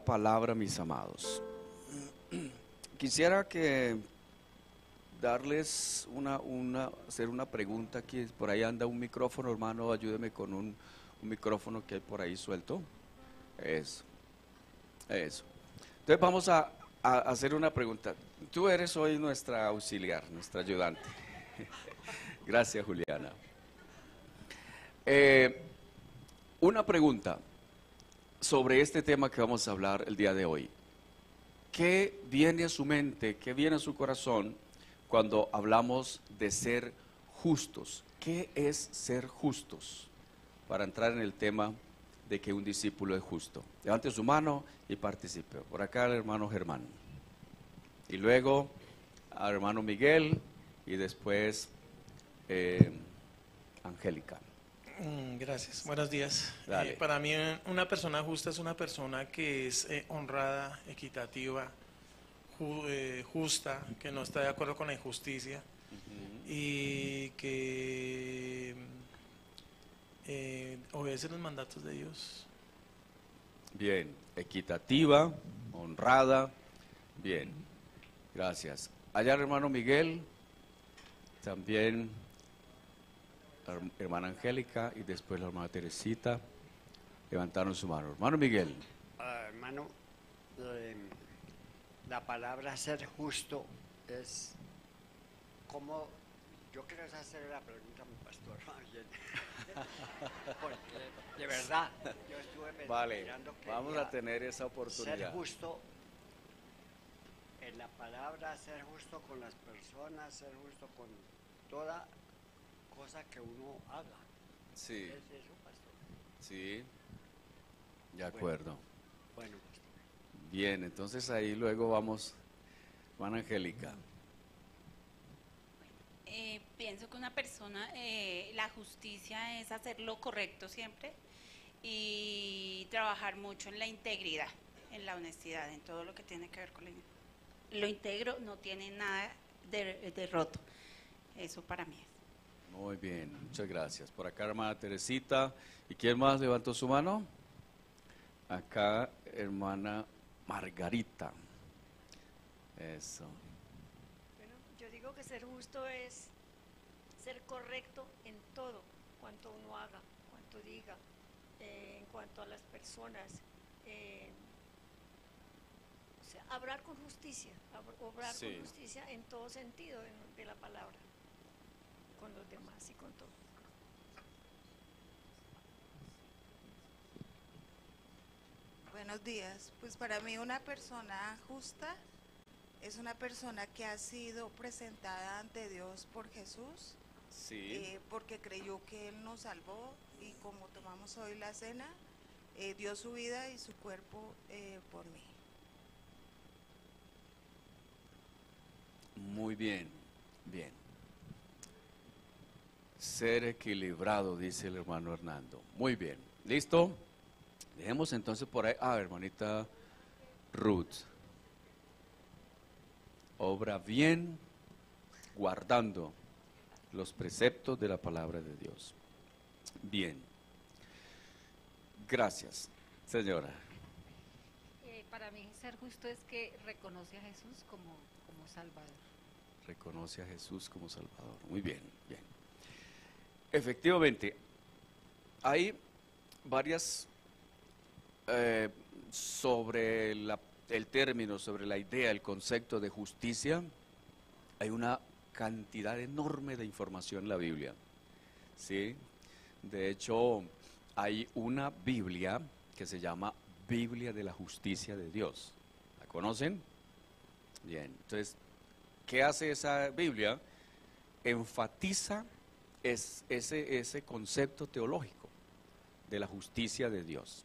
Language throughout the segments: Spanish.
palabra, mis amados. Quisiera que darles hacer una pregunta aquí. Por ahí anda un micrófono, hermano, ayúdeme con un micrófono que hay por ahí suelto. Eso. Entonces vamos a hacer una pregunta. Tú eres hoy nuestra auxiliar, nuestra ayudante. Gracias, Juliana. Una pregunta sobre este tema que vamos a hablar el día de hoy. ¿Qué viene a su mente, qué viene a su corazón cuando hablamos de ser justos? ¿Qué es ser justos? Para entrar en el tema de que un discípulo es justo. Levante su mano y participe. Por acá el hermano Germán. Y luego al hermano Miguel y después Angélica. Gracias, buenos días. Dale. Para mí una persona justa es una persona que es honrada, equitativa, justa, que no está de acuerdo con la injusticia y que obedece los mandatos de Dios. Bien, equitativa, honrada. Bien, gracias. Allá el hermano Miguel, también hermana Angélica y después la hermana Teresita levantaron su mano. Hermano Miguel. Hermano, la palabra ser justo es como, yo quiero hacer la pregunta a mi pastor, porque de verdad yo estuve mirando que vamos a tener esa oportunidad. Ser justo, en la palabra ser justo con las personas, ser justo con toda cosa que uno haga. Sí. ¿Es eso, pastor? Sí, de acuerdo. Bueno, pastor. Bien, entonces ahí luego vamos, hermana Angélica. Pienso que una persona, la justicia es hacer lo correcto siempre y trabajar mucho en la integridad, en la honestidad, en todo lo que tiene que ver con lo íntegro, no tiene nada de roto. Eso para mí es. Muy bien, muchas gracias. Por acá hermana Teresita. ¿Y quién más levantó su mano? Acá hermana Margarita. Eso. Bueno, yo digo que ser justo es ser correcto en todo, cuanto uno haga, cuanto diga, en cuanto a las personas, o sea, obrar con justicia, obrar Sí. con justicia en todo sentido de la palabra, con los demás y con todo. Buenos días. Pues para mí una persona justa es una persona que ha sido presentada ante Dios por Jesús, Sí. porque creyó que Él nos salvó y como tomamos hoy la cena, dio su vida y su cuerpo por mí. Muy bien, bien. Ser equilibrado, dice el hermano Hernando. Muy bien, ¿listo? Dejemos entonces por ahí, hermanita Ruth. Obra bien, guardando los preceptos de la palabra de Dios. Bien. Gracias, señora. Para mí ser justo es que reconoce a Jesús como Salvador. Reconoce a Jesús como Salvador. Muy bien, bien. Efectivamente, hay varias sobre el término, sobre la idea, el concepto de justicia. Hay una cantidad enorme de información en la Biblia, ¿sí? De hecho, hay una Biblia que se llama Biblia de la Justicia de Dios. ¿La conocen? Bien, entonces, ¿qué hace esa Biblia? Enfatiza ese concepto teológico de la justicia de Dios.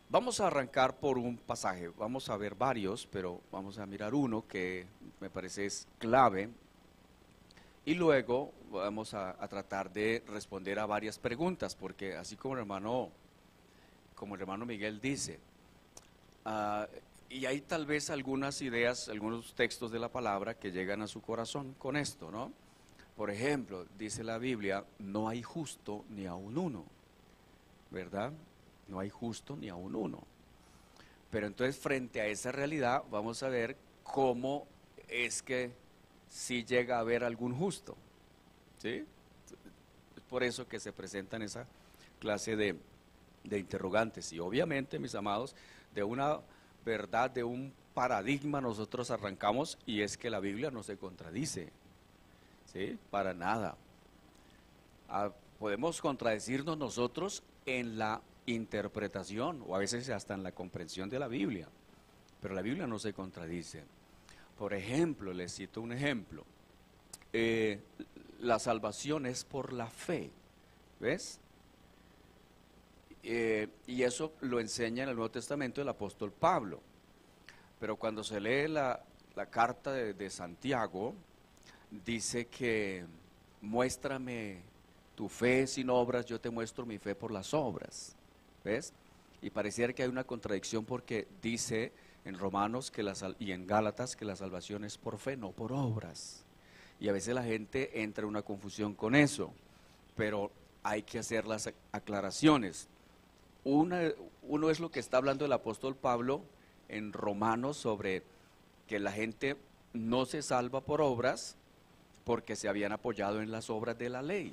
Vamos a arrancar por un pasaje, vamos a ver varios, pero vamos a mirar uno que me parece es clave y luego vamos a tratar de responder a varias preguntas, porque así como el hermano Miguel dice, y hay tal vez algunas ideas, algunos textos de la palabra que llegan a su corazón con esto, ¿no? Por ejemplo, dice la Biblia, no hay justo ni aun uno, ¿verdad? No hay justo ni aun uno. Pero entonces frente a esa realidad vamos a ver cómo es que sí llega a haber algún justo, ¿sí? Es por eso que se presentan esa clase de interrogantes. Y obviamente, mis amados, de una verdad, de un paradigma nosotros arrancamos, y es que la Biblia no se contradice, ¿sí? Para nada. Podemos contradecirnos nosotros en la interpretación o a veces hasta en la comprensión de la Biblia, pero la Biblia no se contradice. Por ejemplo, les cito un ejemplo. La salvación es por la fe, ¿ves? Y eso lo enseña en el Nuevo Testamento el apóstol Pablo. Pero cuando se lee la carta de Santiago, dice que muéstrame tu fe sin obras, yo te muestro mi fe por las obras, ¿ves? Y pareciera que hay una contradicción porque dice en Romanos y en Gálatas que la salvación es por fe, no por obras. Y a veces la gente entra en una confusión con eso, pero hay que hacer las aclaraciones. Uno es lo que está hablando el apóstol Pablo en Romanos sobre que la gente no se salva por obras porque se habían apoyado en las obras de la ley.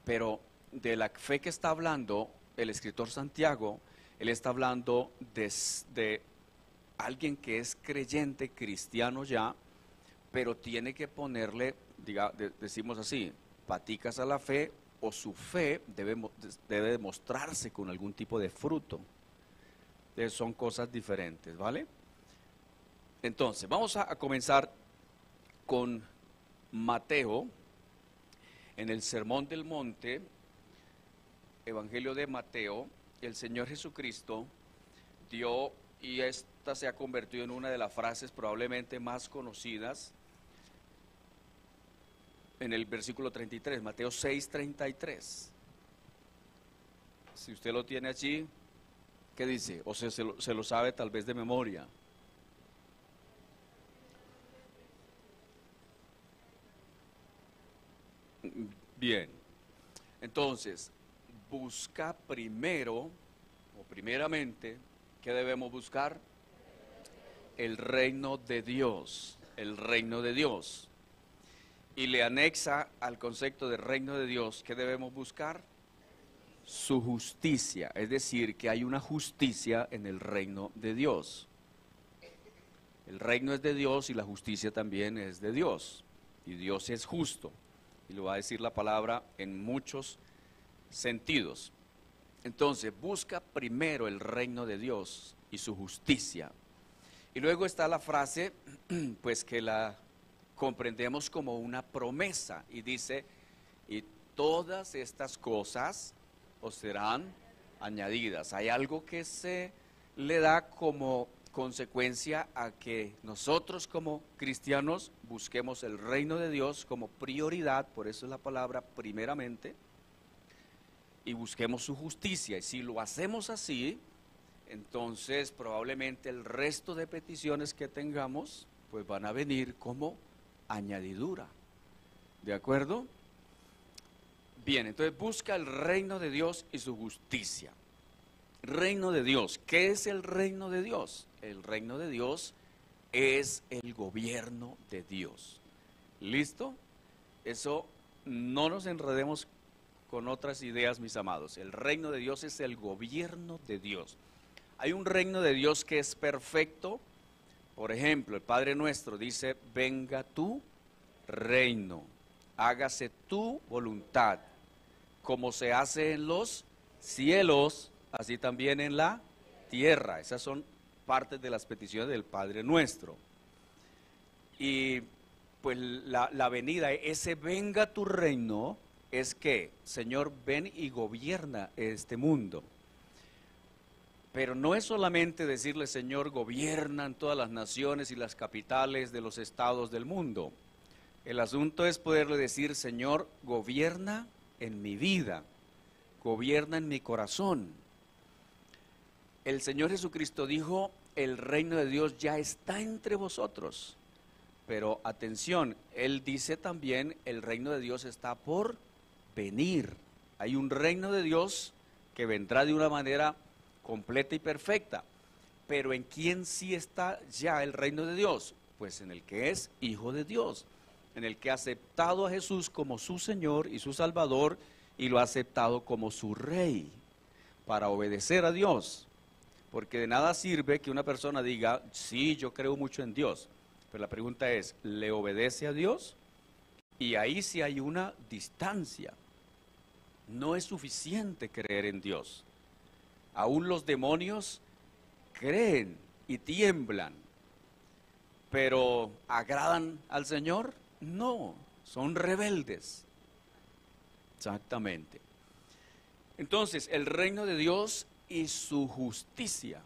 Pero de la fe que está hablando el escritor Santiago, él está hablando de alguien que es creyente, cristiano ya, pero tiene que ponerle, decimos así, paticas a la fe, o su fe debe demostrarse con algún tipo de fruto. Entonces son cosas diferentes, ¿vale? Entonces, vamos a comenzar con Mateo, en el Sermón del Monte, Evangelio de Mateo. El Señor Jesucristo dio, y esta se ha convertido en una de las frases probablemente más conocidas, en el versículo 33, Mateo 6:33. Si usted lo tiene allí, ¿qué dice? O sea, se lo sabe tal vez de memoria. Bien, entonces, busca primero, o primeramente, ¿qué debemos buscar? El reino de Dios, el reino de Dios. Y le anexa al concepto de reino de Dios, ¿qué debemos buscar? Su justicia, es decir, que hay una justicia en el reino de Dios. El reino es de Dios y la justicia también es de Dios. Y Dios es justo. Y lo va a decir la palabra en muchos sentidos. Entonces, busca primero el reino de Dios y su justicia. Y luego está la frase, pues que la comprendemos como una promesa. Y dice, y todas estas cosas os serán añadidas. Hay algo que se le da como consecuencia a que nosotros como cristianos busquemos el reino de Dios como prioridad, por eso es la palabra primeramente, y busquemos su justicia. Y si lo hacemos así, entonces probablemente el resto de peticiones que tengamos pues van a venir como añadidura. ¿De acuerdo? Bien, entonces busca el reino de Dios y su justicia. Reino de Dios. ¿Qué es el reino de Dios? El reino de Dios es el gobierno de Dios. ¿Listo? Eso, no nos enredemos con otras ideas, mis amados. El reino de Dios es el gobierno de Dios. Hay un reino de Dios que es perfecto. Por ejemplo, el Padre Nuestro dice, venga tu reino, hágase tu voluntad, como se hace en los cielos, así también en la tierra. Esas son partes de las peticiones del Padre Nuestro. Y pues la venida, ese venga tu reino, es que, Señor, ven y gobierna este mundo. Pero no es solamente decirle, Señor, gobierna en todas las naciones y las capitales de los estados del mundo. El asunto es poderle decir, Señor, gobierna en mi vida, gobierna en mi corazón. El Señor Jesucristo dijo, el reino de Dios ya está entre vosotros. Pero atención, Él dice también, el reino de Dios está por venir. Hay un reino de Dios que vendrá de una manera completa y perfecta. Pero ¿en quién sí está ya el reino de Dios? Pues en el que es hijo de Dios, en el que ha aceptado a Jesús como su Señor y su Salvador y lo ha aceptado como su Rey para obedecer a Dios. Porque de nada sirve que una persona diga, sí, yo creo mucho en Dios. Pero la pregunta es, ¿le obedece a Dios? Y ahí sí hay una distancia. No es suficiente creer en Dios. Aún los demonios creen y tiemblan, pero ¿agradan al Señor? No, son rebeldes. Exactamente. Entonces, el reino de Dios y su justicia,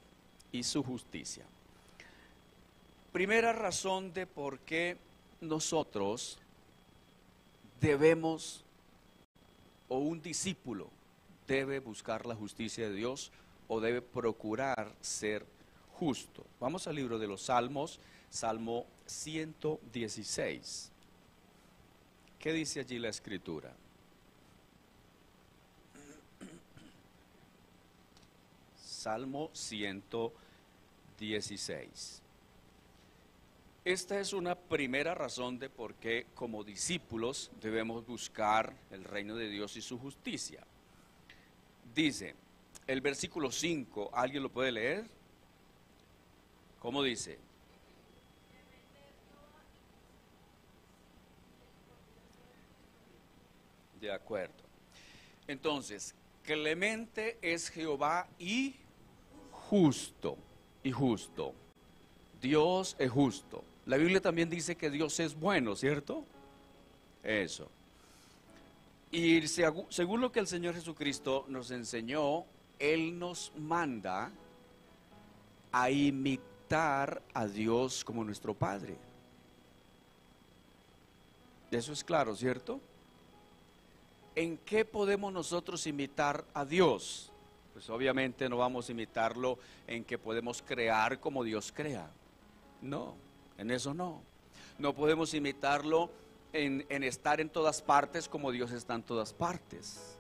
Primera razón de por qué nosotros debemos, o un discípulo debe buscar la justicia de Dios o debe procurar ser justo. Vamos al libro de los Salmos, Salmo 116. ¿Qué dice allí la Escritura? Salmo 116. Esta es una primera razón de por qué como discípulos debemos buscar el reino de Dios y su justicia. Dice, el versículo 5, ¿alguien lo puede leer? ¿Cómo dice? De acuerdo. Entonces, clemente es Jehová y justo, Dios es justo. La Biblia también dice que Dios es bueno, ¿cierto? Eso. Y según lo que el Señor Jesucristo nos enseñó, Él nos manda a imitar a Dios como nuestro Padre. Eso es claro, ¿cierto? ¿En qué podemos nosotros imitar a Dios? Pues obviamente no vamos a imitarlo en que podemos crear como Dios crea. No, en eso no. No podemos imitarlo en estar en todas partes como Dios está en todas partes.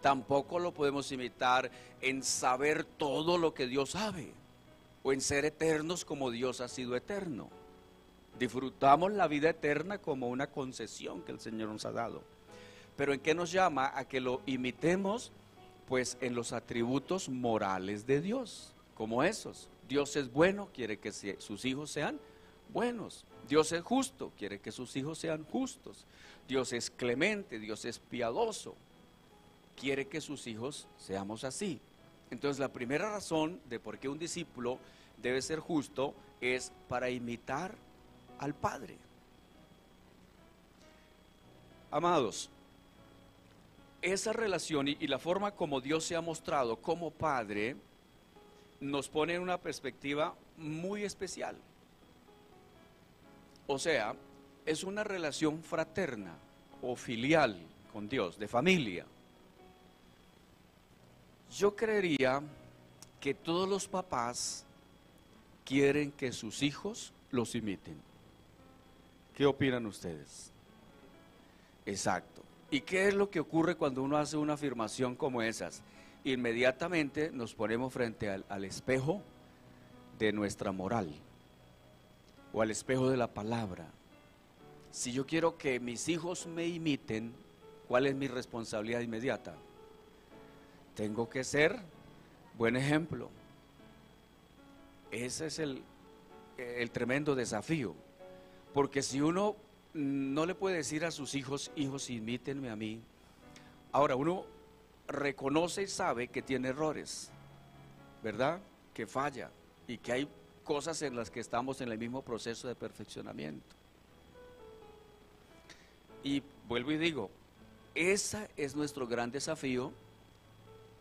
Tampoco lo podemos imitar en saber todo lo que Dios sabe, o en ser eternos como Dios ha sido eterno. Disfrutamos la vida eterna como una concesión que el Señor nos ha dado. Pero ¿en qué nos llama a que lo imitemos? Pues en los atributos morales de Dios, como esos. Dios es bueno, quiere que sus hijos sean buenos. Dios es justo, quiere que sus hijos sean justos. Dios es clemente, Dios es piadoso, quiere que sus hijos seamos así. Entonces la primera razón de por qué un discípulo debe ser justo es para imitar al Padre. Amados, esa relación y la forma como Dios se ha mostrado como Padre nos pone en una perspectiva muy especial. O sea, es una relación fraterna o filial con Dios, de familia. Yo creería que todos los papás quieren que sus hijos los imiten. ¿Qué opinan ustedes? Exacto. ¿Y qué es lo que ocurre cuando uno hace una afirmación como esas? Inmediatamente nos ponemos frente al espejo de nuestra moral o al espejo de la palabra. Si yo quiero que mis hijos me imiten, ¿cuál es mi responsabilidad inmediata? Tengo que ser buen ejemplo. Ese es el tremendo desafío. Porque si uno no le puede decir a sus hijos, hijos, imítenme a mí. Ahora, uno reconoce y sabe que tiene errores, ¿verdad? Que falla y que hay cosas en las que estamos en el mismo proceso de perfeccionamiento. Y vuelvo y digo, ese es nuestro gran desafío,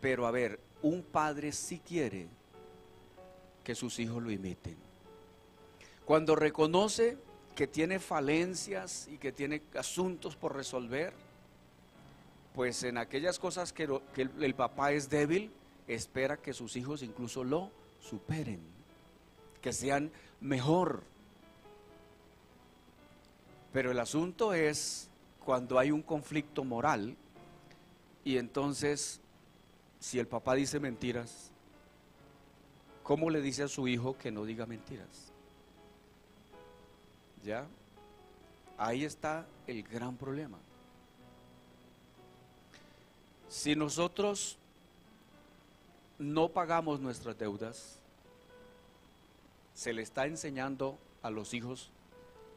pero a ver, un padre sí quiere que sus hijos lo imiten. Cuando reconoce que tiene falencias y que tiene asuntos por resolver, pues en aquellas cosas que el papá es débil, espera que sus hijos incluso lo superen, que sean mejor. Pero el asunto es cuando hay un conflicto moral y entonces si el papá dice mentiras, ¿cómo le dice a su hijo que no diga mentiras? ¿Ya? Ahí está el gran problema. Si nosotros no pagamos nuestras deudas, se le está enseñando a los hijos,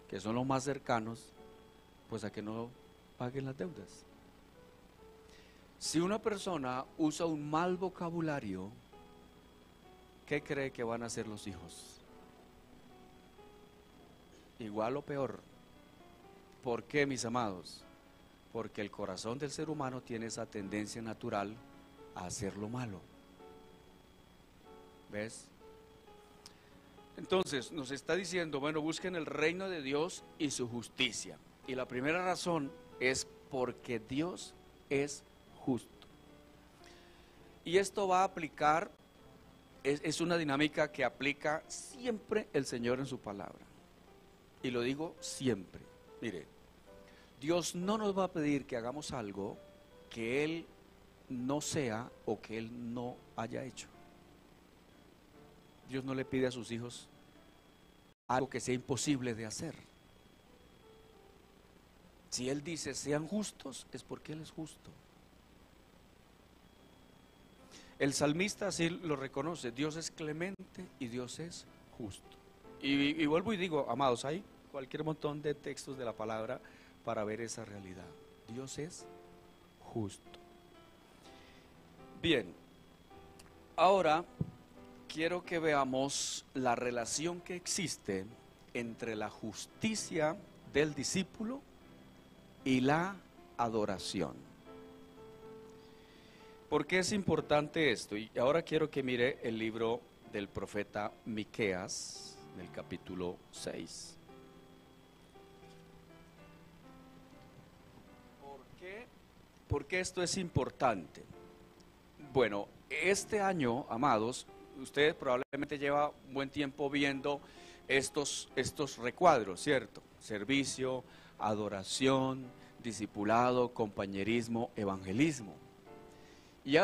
que son los más cercanos, pues a que no paguen las deudas. Si una persona usa un mal vocabulario, ¿qué cree que van a hacer los hijos? Igual o peor. ¿Por qué, mis amados? Porque el corazón del ser humano tiene esa tendencia natural a hacer lo malo. ¿Ves? Entonces nos está diciendo, bueno, busquen el reino de Dios y su justicia. Y la primera razón es porque Dios es justo. Y esto va a aplicar, es una dinámica que aplica siempre el Señor en su palabra. Y lo digo siempre. Mire, Dios no nos va a pedir que hagamos algo que Él no sea o que Él no haya hecho. Dios no le pide a sus hijos algo que sea imposible de hacer. Si Él dice sean justos, es porque Él es justo. El salmista así lo reconoce, Dios es clemente y Dios es justo. Y vuelvo y digo, amados, hay cualquier montón de textos de la palabra para ver esa realidad. Dios es justo. Bien, ahora quiero que veamos la relación que existe entre la justicia del discípulo y la adoración. ¿Por qué es importante esto? Y ahora quiero que mire el libro del profeta Miqueas, del capítulo 6. ¿Por qué esto es importante? Bueno, este año, amados, usted probablemente lleva un buen tiempo viendo estos recuadros, ¿cierto? Servicio, adoración, discipulado, compañerismo, evangelismo. Y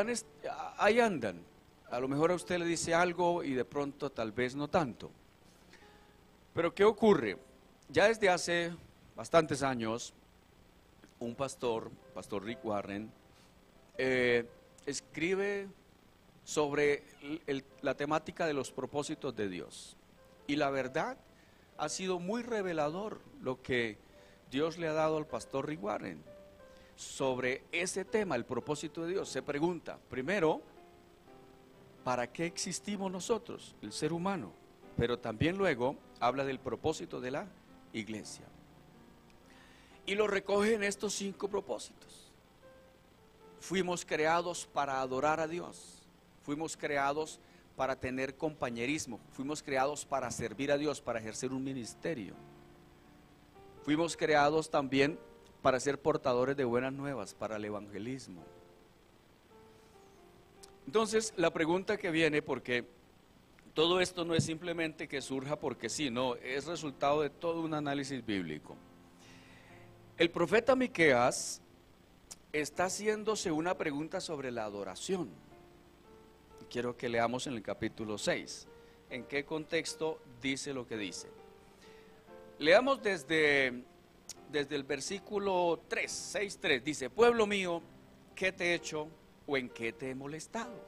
ahí andan. A lo mejor a usted le dice algo y de pronto tal vez no tanto. Pero ¿qué ocurre? Ya desde hace bastantes años, un pastor Rick Warren, escribe sobre la temática de los propósitos de Dios. Y la verdad, ha sido muy revelador lo que Dios le ha dado al pastor Rick Warren sobre ese tema, el propósito de Dios. Se pregunta, primero, ¿para qué existimos nosotros, el ser humano? Pero también luego habla del propósito de la iglesia. Y lo recoge en estos 5 propósitos. Fuimos creados para adorar a Dios. Fuimos creados para tener compañerismo. Fuimos creados para servir a Dios, para ejercer un ministerio. Fuimos creados también para ser portadores de buenas nuevas, para el evangelismo. Entonces, la pregunta que viene, porque todo esto no es simplemente que surja porque sí, no, es resultado de todo un análisis bíblico. El profeta Miqueas está haciéndose una pregunta sobre la adoración. Quiero que leamos en el capítulo 6. ¿En qué contexto dice lo que dice? Leamos desde el versículo 3, 6:3. Dice, pueblo mío, ¿qué te he hecho o en qué te he molestado?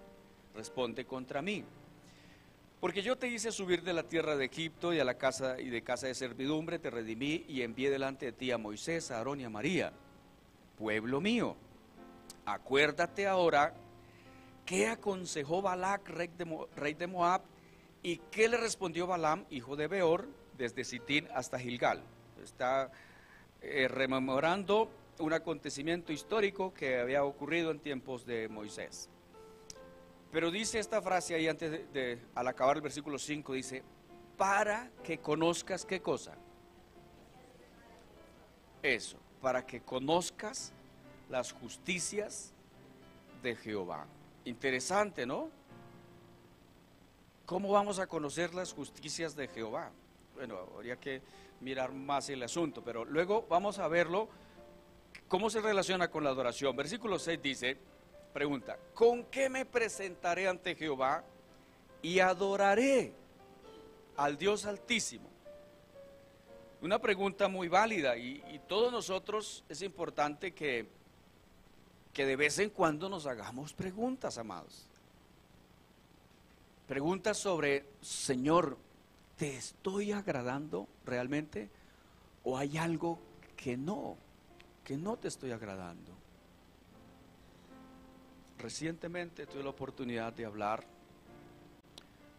Responde contra mí. Porque yo te hice subir de la tierra de Egipto y de casa de servidumbre, te redimí y envié delante de ti a Moisés, a Aarón y a María. Pueblo mío, acuérdate ahora qué aconsejó Balac, rey de Moab, y qué le respondió Balaam, hijo de Beor, desde Sitín hasta Gilgal. Está rememorando un acontecimiento histórico que había ocurrido en tiempos de Moisés. Pero dice esta frase ahí antes al acabar el versículo 5, dice, para que conozcas ¿qué cosa? Eso, para que conozcas las justicias de Jehová. Interesante, ¿no? ¿Cómo vamos a conocer las justicias de Jehová? Bueno, habría que mirar más el asunto, pero luego vamos a verlo, cómo se relaciona con la adoración. Versículo 6 dice, pregunta, ¿con qué me presentaré ante Jehová y adoraré al Dios Altísimo. Una pregunta muy válida y todos nosotros es importante que de vez en cuando nos hagamos preguntas, amados. Preguntas sobre, Señor, ¿te estoy agradando realmente? ¿O hay algo que no te estoy agradando? Recientemente tuve la oportunidad de hablar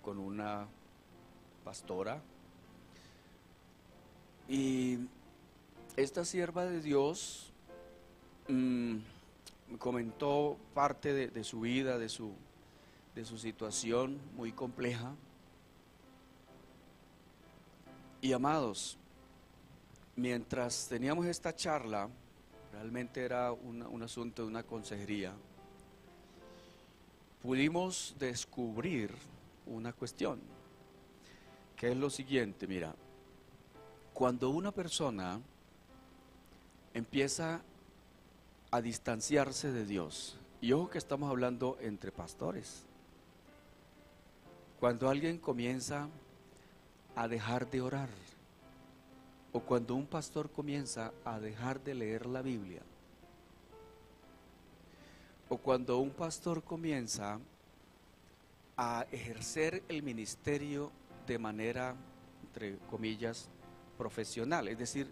con una pastora y esta sierva de Dios comentó parte de su vida, de su situación muy compleja. Y amados, mientras teníamos esta charla, realmente era un asunto de una consejería, pudimos descubrir una cuestión, que es lo siguiente. Mira, cuando una persona empieza a distanciarse de Dios, y ojo que estamos hablando entre pastores, cuando alguien comienza a dejar de orar, o cuando un pastor comienza a dejar de leer la Biblia, o cuando un pastor comienza a ejercer el ministerio de manera, entre comillas, profesional, es decir,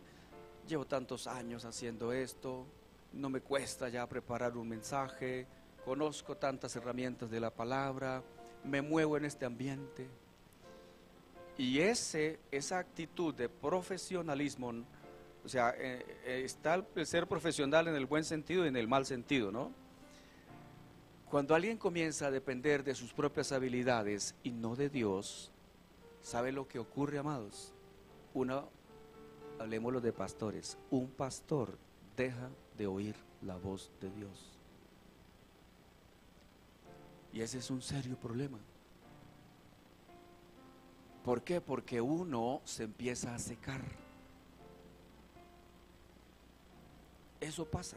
llevo tantos años haciendo esto, no me cuesta ya preparar un mensaje, conozco tantas herramientas de la palabra, me muevo en este ambiente. Y esa actitud de profesionalismo, o sea, está el ser profesional en el buen sentido y en el mal sentido, ¿no? Cuando alguien comienza a depender de sus propias habilidades y no de Dios, ¿sabe lo que ocurre, amados? Hablemoslo de pastores, un pastor deja de oír la voz de Dios. Y ese es un serio problema. ¿Por qué? Porque uno se empieza a secar. Eso pasa.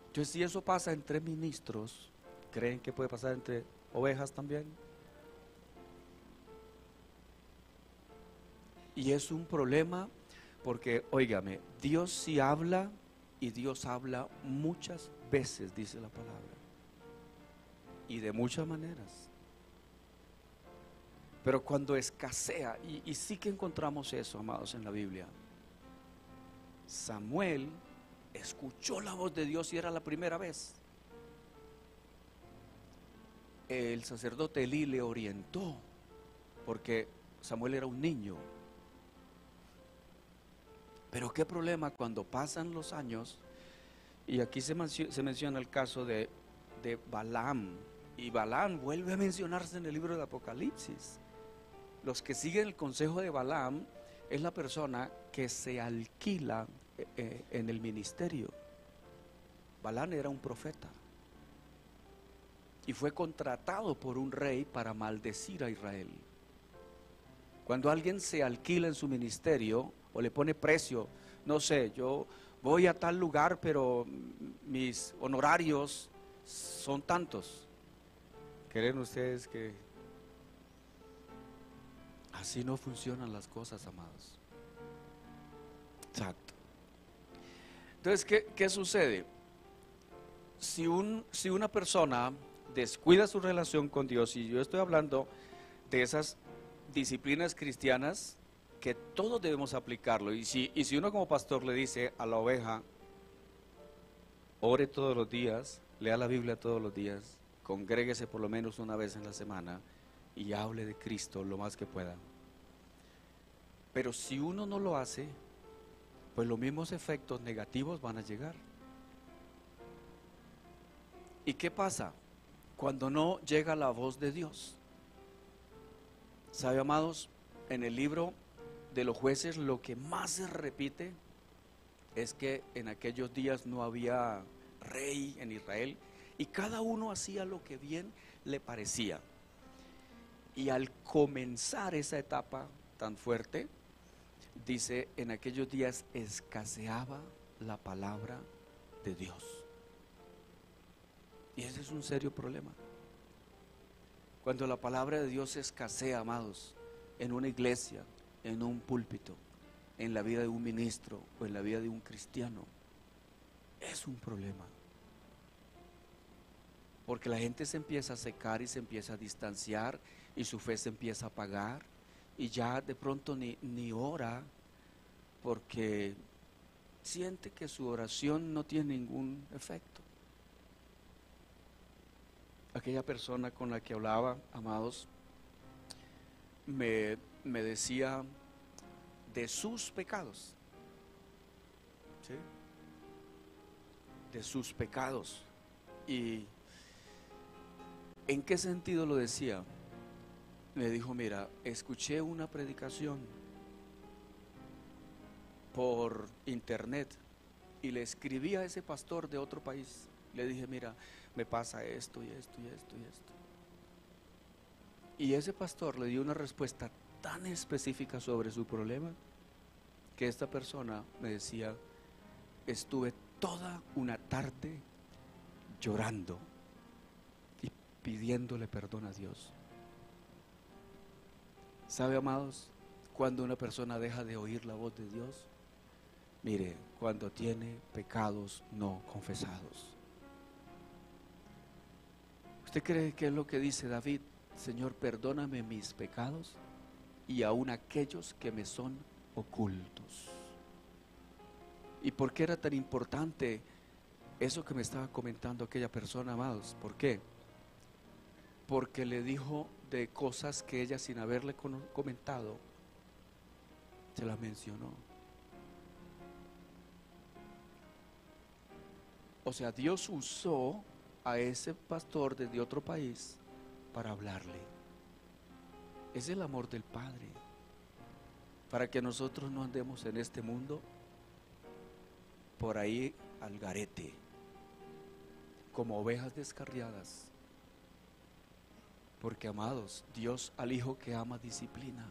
Entonces, si eso pasa entre ministros, ¿creen que puede pasar entre ovejas también? Y es un problema porque, óigame, Dios sí habla y Dios habla muchas veces, dice la palabra. Y de muchas maneras. Pero cuando escasea, y sí que encontramos eso, amados, en la Biblia. Samuel escuchó la voz de Dios y era la primera vez. El sacerdote Elí le orientó, porque Samuel era un niño. Pero qué problema cuando pasan los años, y aquí se menciona el caso de Balaam, y Balaam vuelve a mencionarse en el libro de Apocalipsis. Los que siguen el consejo de Balaam es la persona que se alquila en el ministerio. Balaam era un profeta y fue contratado por un rey para maldecir a Israel. Cuando alguien se alquila en su ministerio o le pone precio, no sé, yo voy a tal lugar pero mis honorarios son tantos. ¿Creen ustedes que así no funcionan las cosas, amados? Exacto. Entonces, ¿qué sucede? Si una persona descuida su relación con Dios, y yo estoy hablando de esas disciplinas cristianas que todos debemos aplicarlo, y si uno como pastor le dice a la oveja, ore todos los días, lea la Biblia todos los días, congréguese por lo menos una vez en la semana y hable de Cristo lo más que pueda. Pero si uno no lo hace, pues los mismos efectos negativos van a llegar. ¿Y qué pasa cuando no llega la voz de Dios? ¿Sabe, amados? En el libro de los jueces lo que más se repite es que en aquellos días no había rey en Israel y cada uno hacía lo que bien le parecía. Y al comenzar esa etapa tan fuerte, dice, en aquellos días escaseaba la palabra de Dios. Y ese es un serio problema. Cuando la palabra de Dios escasea, amados, en una iglesia, en un púlpito, en la vida de un ministro o en la vida de un cristiano, es un problema. Porque la gente se empieza a secar y se empieza a distanciar y su fe se empieza a apagar y ya de pronto ni ora porque siente que su oración no tiene ningún efecto. Aquella persona con la que hablaba, amados, me decía de sus pecados, ¿sí? De sus pecados. ¿Y en qué sentido lo decía? Me dijo, mira, escuché una predicación por internet y le escribí a ese pastor de otro país. Le dije, mira, me pasa esto y esto y esto y esto. Y ese pastor le dio una respuesta tan específica sobre su problema que esta persona me decía, estuve toda una tarde llorando y pidiéndole perdón a Dios. ¿Sabe, amados? Cuando una persona deja de oír la voz de Dios, mire, cuando tiene pecados no confesados. ¿Usted cree que es lo que dice David? Señor, perdóname mis pecados y aun aquellos que me son ocultos. ¿Y por qué era tan importante eso que me estaba comentando aquella persona, amados? ¿Por qué? Porque le dijo de cosas que ella, sin haberle comentado, se las mencionó. O sea, Dios usó a ese pastor desde otro país para hablarle. Es el amor del Padre para que nosotros no andemos en este mundo por ahí al garete, como ovejas descarriadas. Porque, amados, Dios al hijo que ama disciplina.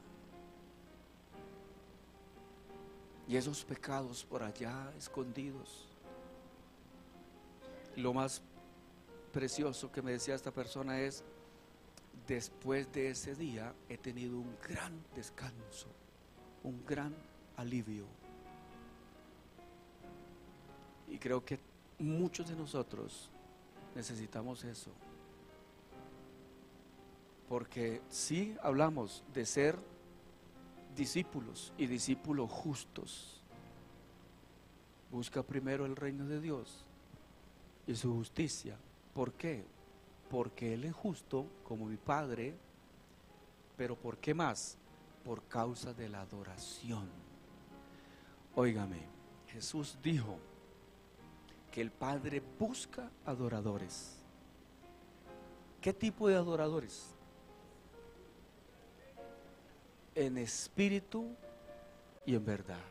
Y esos pecados por allá escondidos. Lo más precioso que me decía esta persona es, después de ese día he tenido un gran descanso, un gran alivio. Y creo que muchos de nosotros necesitamos eso. Porque sí hablamos de ser discípulos y discípulos justos. Busca primero el reino de Dios y su justicia. ¿Por qué? Porque Él es justo como mi Padre, pero ¿por qué más? Por causa de la adoración. Óigame, Jesús dijo que el Padre busca adoradores. ¿Qué tipo de adoradores? En espíritu y en verdad.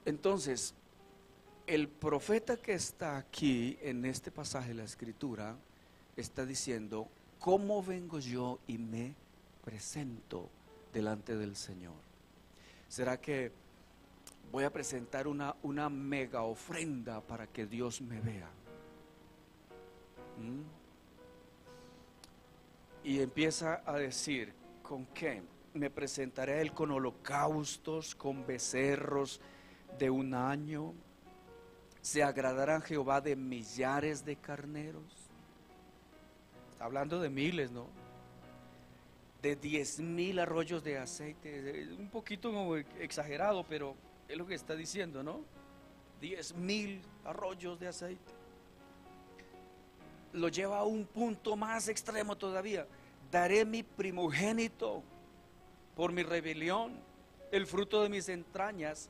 Entonces, el profeta que está aquí en este pasaje de la Escritura está diciendo, ¿cómo vengo yo y me presento delante del Señor? ¿Será que voy a presentar una mega ofrenda para que Dios me vea? Y empieza a decir, ¿con qué? Me presentaré a Él con holocaustos, con becerros de un año. Se agradará a Jehová de millares de carneros. Está hablando de miles, ¿no? De 10,000 arroyos de aceite. Un poquito como exagerado, pero es lo que está diciendo, ¿no? 10,000 arroyos de aceite. Lo lleva a un punto más extremo todavía. Daré mi primogénito por mi rebelión, el fruto de mis entrañas.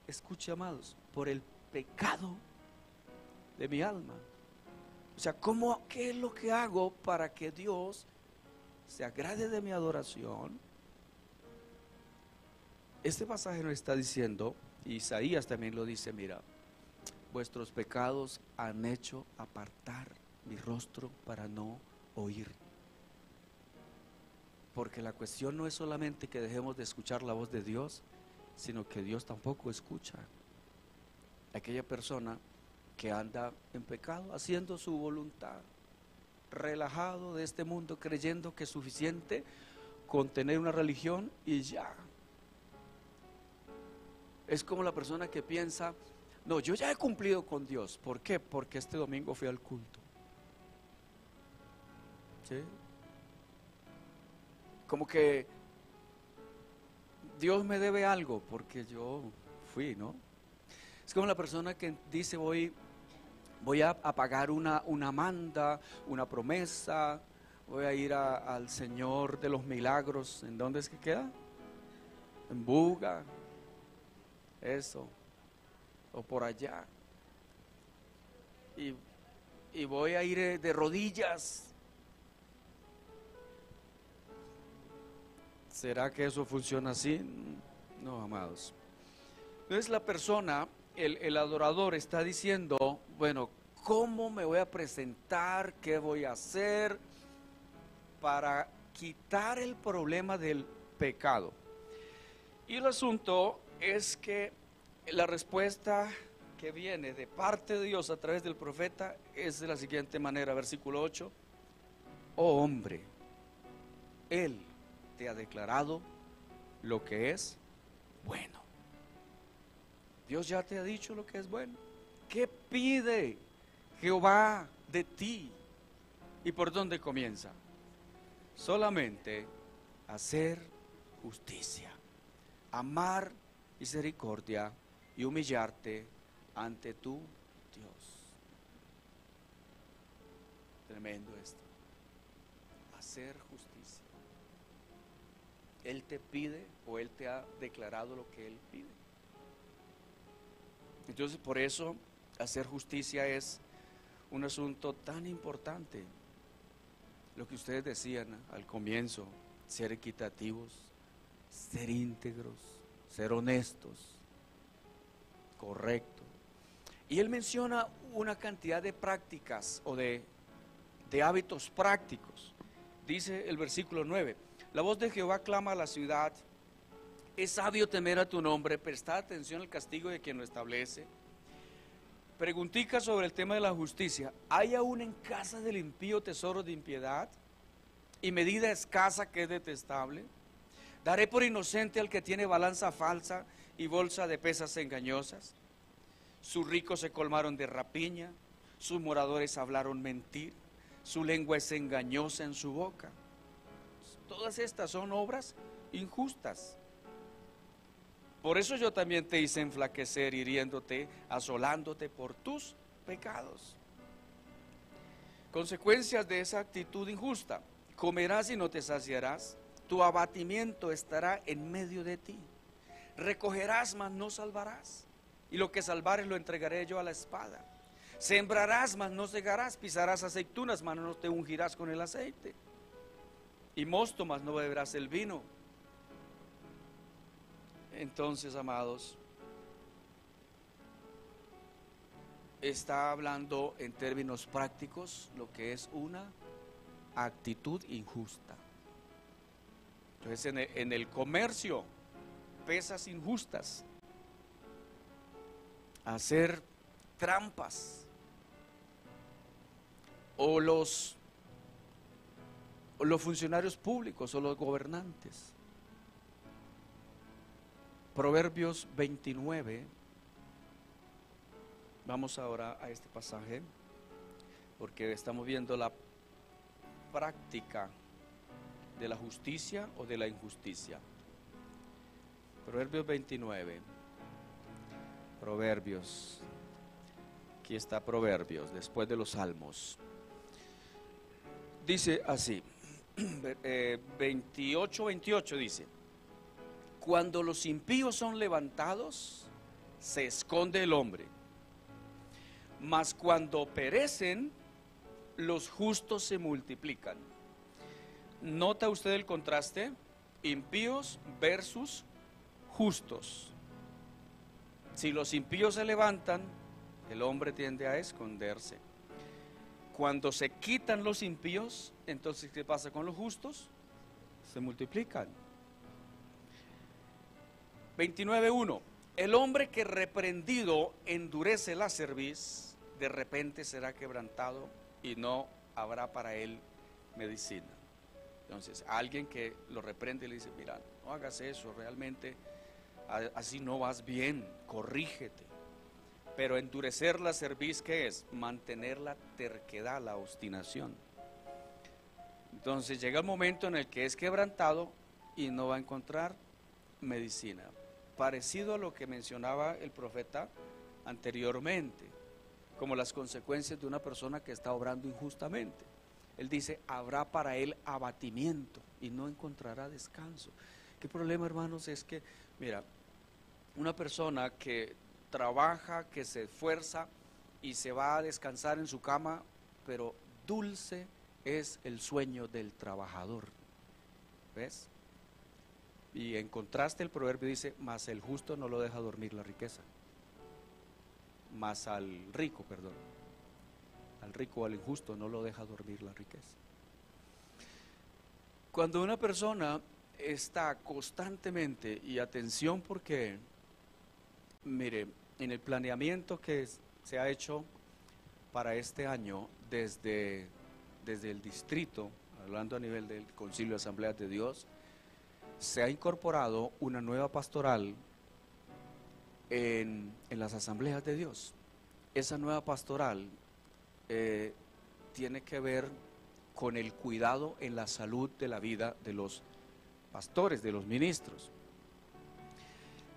Escuche, amados, por el pecado de mi alma. O sea, ¿qué es lo que hago para que Dios se agrade de mi adoración? Este pasaje nos está diciendo, Isaías también lo dice, mira, vuestros pecados han hecho apartar mi rostro para no oír. Porque la cuestión no es solamente que dejemos de escuchar la voz de Dios, sino que Dios tampoco escucha. Aquella persona que anda en pecado, haciendo su voluntad. relajado de este mundo creyendo que es suficiente con tener una religión y ya. Es como la persona que piensa, no, yo ya he cumplido con Dios. ¿Por qué? Porque este domingo fui al culto. ¿Sí? Como que Dios me debe algo porque yo fui, ¿no? Es como la persona que dice, voy a pagar una manda, una promesa, voy a ir al Señor de los Milagros. ¿En dónde es que queda? En Buga, eso, o por allá. Y voy a ir de rodillas. ¿Será que eso funciona así? No, amados. Entonces la persona, el adorador está diciendo, bueno, ¿cómo me voy a presentar? ¿Qué voy a hacer para quitar el problema del pecado? Y el asunto es que la respuesta que viene de parte de Dios a través del profeta es de la siguiente manera, versículo 8: oh hombre, Él te ha declarado lo que es bueno. Dios ya te ha dicho lo que es bueno. ¿Qué pide Jehová de ti? ¿Y por dónde comienza? Solamente hacer justicia, amar misericordia y humillarte ante tu Dios. Tremendo esto. Hacer justicia. Él te pide o Él te ha declarado lo que Él pide. Entonces por eso hacer justicia es un asunto tan importante. Lo que ustedes decían al comienzo, ser equitativos, ser íntegros, ser honestos, correcto. Y él menciona una cantidad de prácticas o de hábitos prácticos. Dice el versículo 9: la voz de Jehová clama a la ciudad, es sabio temer a tu nombre, prestad atención al castigo de quien lo establece. Preguntica sobre el tema de la justicia: ¿hay aún en casa del impío tesoro de impiedad y medida escasa que es detestable? ¿Daré por inocente al que tiene balanza falsa y bolsa de pesas engañosas? Sus ricos se colmaron de rapiña, sus moradores hablaron mentir, su lengua es engañosa en su boca. Todas estas son obras injustas. Por eso yo también te hice enflaquecer, hiriéndote, asolándote por tus pecados. Consecuencias de esa actitud injusta: comerás y no te saciarás, tu abatimiento estará en medio de ti, recogerás mas no salvarás, y lo que salvares lo entregaré yo a la espada. Sembrarás mas no segarás, pisarás aceitunas mas no te ungirás con el aceite, y mosto mas no beberás el vino. Entonces, amados, está hablando en términos prácticos lo que es una actitud injusta. Entonces en el comercio, pesas injustas, hacer trampas, o los funcionarios públicos o los gobernantes. Proverbios 29, vamos ahora a este pasaje, porque estamos viendo la práctica de la justicia o de la injusticia. Proverbios 29, Proverbios, aquí está Proverbios, después de los Salmos. Dice así, 28 dice: cuando los impíos son levantados, se esconde el hombre, mas cuando perecen, los justos se multiplican. ¿Nota usted el contraste? Impíos versus justos. Si los impíos se levantan, el hombre tiende a esconderse. Cuando se quitan los impíos, entonces ¿qué pasa con los justos? Se multiplican. 29:1: el hombre que reprendido endurece la cerviz, de repente será quebrantado y no habrá para él medicina. Entonces, alguien que lo reprende y le dice, mira, no hagas eso, realmente así no vas bien, corrígete. Pero endurecer la cerviz, ¿qué es? Mantener la terquedad, la obstinación. Entonces llega el momento en el que es quebrantado y no va a encontrar medicina. Parecido a lo que mencionaba el profeta anteriormente, como las consecuencias de una persona que está obrando injustamente. Él dice, habrá para él abatimiento y no encontrará descanso. ¿Qué problema, hermanos? Es que, mira, una persona que trabaja, que se esfuerza y se va a descansar en su cama, pero dulce es el sueño del trabajador. ¿Ves? Y en contraste el proverbio dice, mas el justo no lo deja dormir la riqueza. Mas al rico, al rico o al injusto no lo deja dormir la riqueza. Cuando una persona está constantemente, y atención porque, mire, en el planeamiento que se ha hecho para este año desde el distrito, hablando a nivel del Concilio de Asambleas de Dios, se ha incorporado una nueva pastoral en las Asambleas de Dios. Esa nueva pastoral tiene que ver con el cuidado en la salud de la vida de los pastores, de los ministros.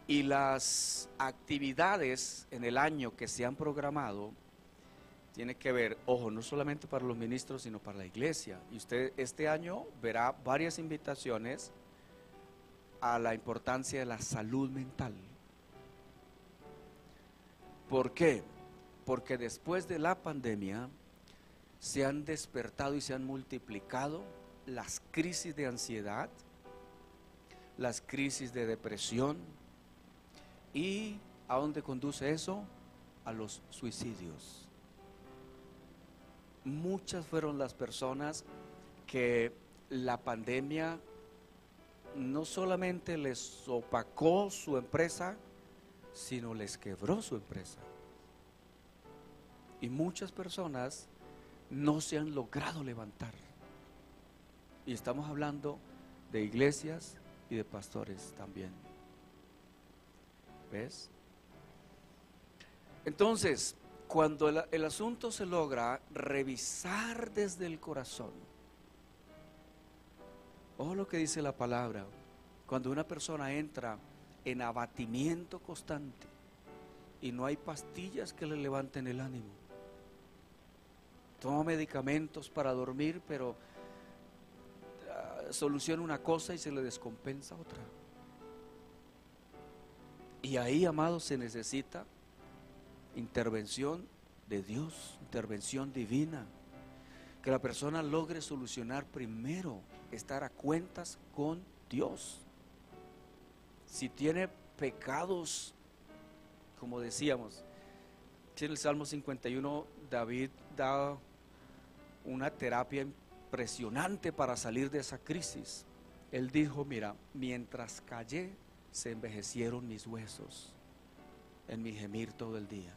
Y las actividades en el año que se han programado tiene que ver, ojo, no solamente para los ministros, sino para la iglesia. Y usted este año verá varias invitaciones a la importancia de la salud mental. ¿Por qué? Porque después de la pandemia se han despertado y se han multiplicado las crisis de ansiedad, las crisis de depresión. ¿Y a dónde conduce eso? A los suicidios. Muchas fueron las personas que la pandemia no solamente les opacó su empresa, sino les quebró su empresa. Y muchas personas no se han logrado levantar. Y estamos hablando de iglesias y de pastores también. ¿Ves? Entonces, cuando el asunto se logra revisar desde el corazón, ojo lo que dice la palabra, cuando una persona entra en abatimiento constante y no hay pastillas que le levanten el ánimo, toma medicamentos para dormir, pero soluciona una cosa y se le descompensa otra. Y ahí, amados, se necesita intervención de Dios, intervención divina, que la persona logre solucionar primero, estar a cuentas con Dios. Si tiene pecados, como decíamos, en el Salmo 51 David da una terapia impresionante para salir de esa crisis. Él dijo, mira, mientras callé, se envejecieron mis huesos en mi gemir todo el día.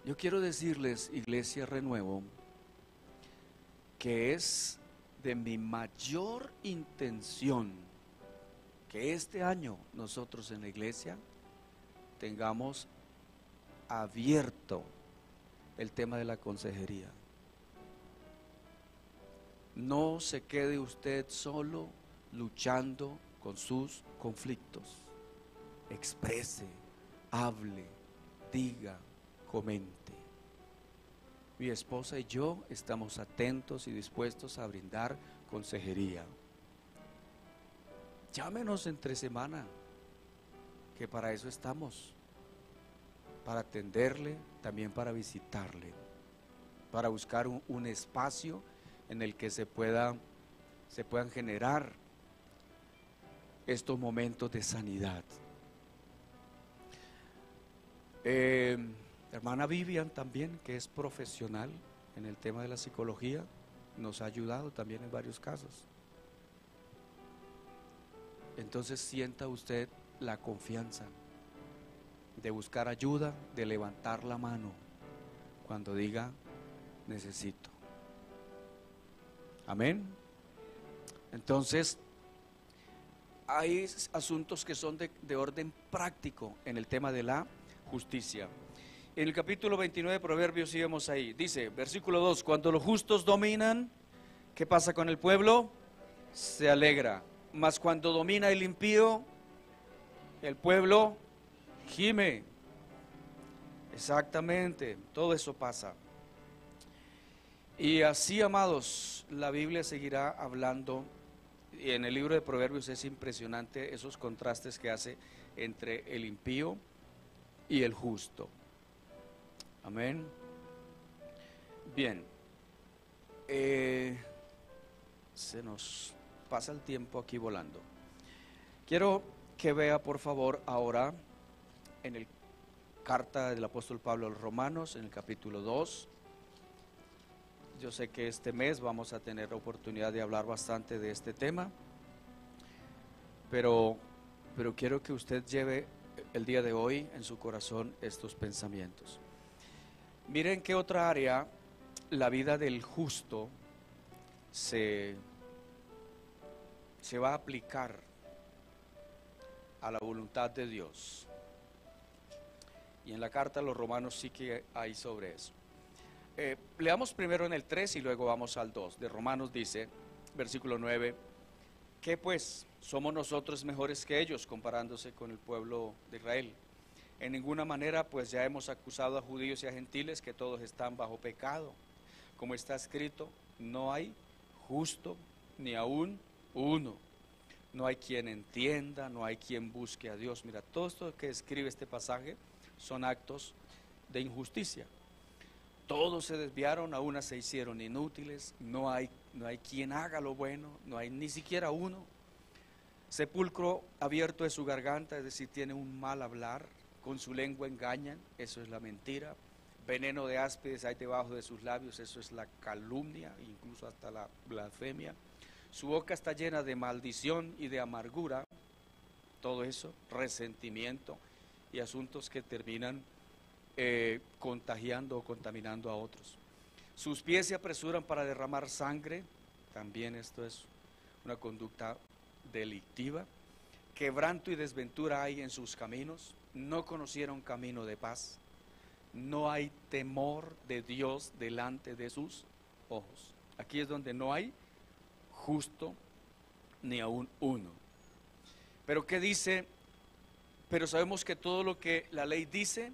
Yo quiero decirles, Iglesia Renuevo, que es de mi mayor intención que este año nosotros en la iglesia tengamos abierto el tema de la consejería. No se quede usted solo luchando con sus conflictos. Exprese, hable, diga, comente. Mi esposa y yo estamos atentos y dispuestos a brindar consejería. Llámenos entre semana, que para eso estamos, para atenderle, también para visitarle, para buscar un espacio en el que se puedan generar estos momentos de sanidad. Hermana Vivian también, que es profesional en el tema de la psicología, nos ha ayudado también en varios casos. Entonces sienta usted la confianza de buscar ayuda, de levantar la mano cuando diga necesito. Amén. Entonces, hay asuntos que son de orden práctico en el tema de la justicia. En el capítulo 29 de Proverbios, sigamos ahí, dice, versículo 2, cuando los justos dominan, ¿qué pasa con el pueblo? Se alegra. Mas cuando domina el impío, el pueblo gime. Exactamente, todo eso pasa. Y así, amados, la Biblia seguirá hablando. Y en el libro de Proverbios es impresionante esos contrastes que hace entre el impío y el justo. Amén. Bien. Se nos pasa el tiempo aquí volando. Quiero que vea, por favor, ahora en el carta del apóstol Pablo a los Romanos, en el capítulo 2. Yo sé que este mes vamos a tener oportunidad de hablar bastante de este tema, pero quiero que usted lleve el día de hoy en su corazón estos pensamientos. Miren qué otra área la vida del justo se va a aplicar a la voluntad de Dios. Y en la carta a los Romanos sí que hay sobre eso. Leamos primero en el 3 y luego vamos al 2. De Romanos dice, versículo 9, ¿qué pues? ¿Somos nosotros mejores que ellos comparándose con el pueblo de Israel? En ninguna manera, pues ya hemos acusado a judíos y a gentiles que todos están bajo pecado. Como está escrito, no hay justo ni aún uno. No hay quien entienda, no hay quien busque a Dios. Mira, todo esto que escribe este pasaje son actos de injusticia. Todos se desviaron, a unas se hicieron inútiles, no hay quien haga lo bueno, no hay ni siquiera uno. Sepulcro abierto es su garganta, es decir, tiene un mal hablar, con su lengua engañan, eso es la mentira. Veneno de áspides hay debajo de sus labios, eso es la calumnia, incluso hasta la blasfemia. Su boca está llena de maldición y de amargura, todo eso, resentimiento y asuntos que terminan contagiando o contaminando a otros. Sus pies se apresuran para derramar sangre, también esto es una conducta delictiva. Quebranto y desventura hay en sus caminos, no conocieron camino de paz. No hay temor de Dios delante de sus ojos. Aquí es donde no hay justo ni aún uno. Pero ¿qué dice? Pero sabemos que todo lo que la ley dice,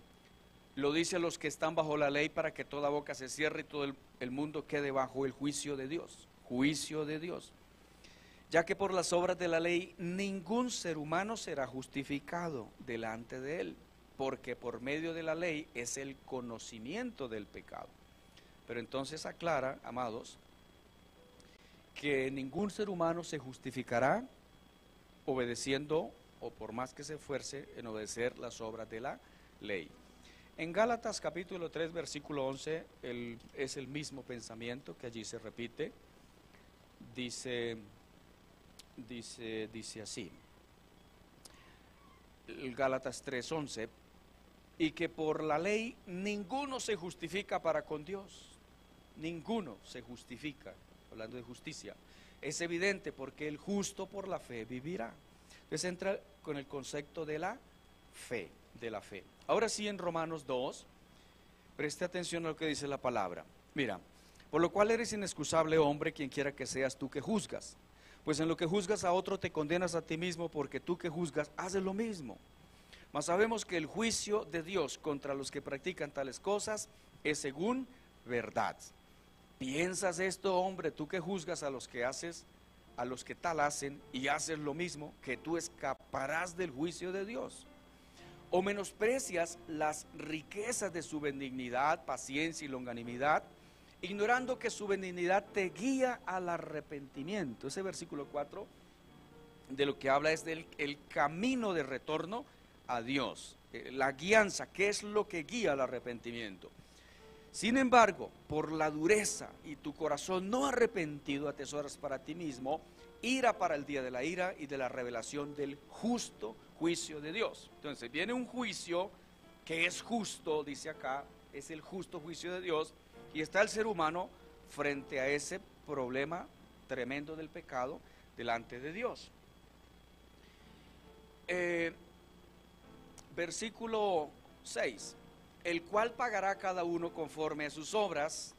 lo dice a los que están bajo la ley, para que toda boca se cierre y todo el mundo quede bajo el juicio de Dios. Juicio de Dios. Ya que por las obras de la ley ningún ser humano será justificado delante de él, porque por medio de la ley es el conocimiento del pecado. Pero entonces aclara, amados, que ningún ser humano se justificará obedeciendo, o por más que se esfuerce en obedecer las obras de la ley. En Gálatas capítulo 3 versículo 11 es el mismo pensamiento que allí se repite. Dice así, el Gálatas 3:11, y que por la ley ninguno se justifica para con Dios, ninguno se justifica, hablando de justicia. Es evidente, porque el justo por la fe vivirá. Entonces entra con el concepto de la fe, Ahora sí, en Romanos 2, preste atención a lo que dice la palabra. Mira, por lo cual eres inexcusable, hombre, quien quiera que seas tú que juzgas. Pues en lo que juzgas a otro te condenas a ti mismo, porque tú que juzgas haces lo mismo. Mas sabemos que el juicio de Dios contra los que practican tales cosas es según verdad. ¿Piensas esto, hombre, tú que juzgas a los que tal hacen y haces lo mismo, que tú escaparás del juicio de Dios? ¿O menosprecias las riquezas de su benignidad, paciencia y longanimidad, ignorando que su benignidad te guía al arrepentimiento? Ese versículo 4 de lo que habla es del camino de retorno a Dios, la guianza, ¿qué es lo que guía al arrepentimiento? Sin embargo, por la dureza y tu corazón no arrepentido, atesoras para ti mismo ira para el día de la ira y de la revelación del justo juicio de Dios. Entonces viene un juicio que es justo, dice acá, es el justo juicio de Dios, Y está el ser humano frente a ese problema tremendo del pecado delante de Dios. Versículo 6, el cual pagará cada uno conforme a sus obras,